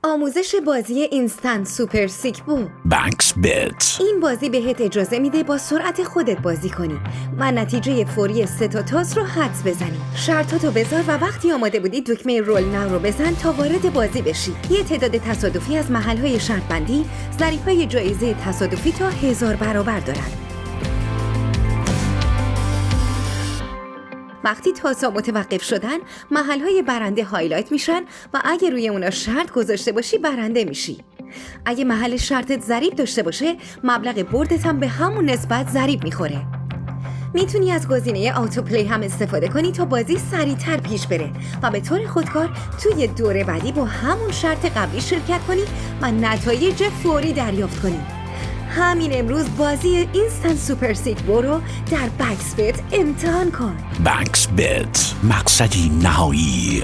آموزش بازی اینستنت سوپر سیکبو. بکس بیت. این بازی بهت اجازه میده با سرعت خودت بازی کنی و نتیجه فوری 3 تا تاس رو حدس بزنی. شرطاتو بذار و وقتی آماده بودی دکمه رول ناو رو بزن تا وارد بازی بشی. یه تعداد تصادفی از محل‌های شرط بندی ظریفای جایزه تصادفی تا 1000 برابر دارن. وقتی تاسا متوقف شدن، محل‌های برنده هایلایت میشن و اگه روی اونا شرط گذاشته باشی برنده میشی. اگه محل شرطت ضریب داشته باشه، مبلغ بردت هم به همون نسبت ضریب میخوره. میتونی از گزینه آتو پلی هم استفاده کنی تا بازی سریعتر پیش بره و به طور خودکار توی دوره بعدی با همون شرط قبلی شرکت کنی و نتایج فوری دریافت کنی. همین امروز بازی اینستنت سوپر سیکبو رو در بکس بیت امتحان کن. بکس بیت، مقصدی نهایی.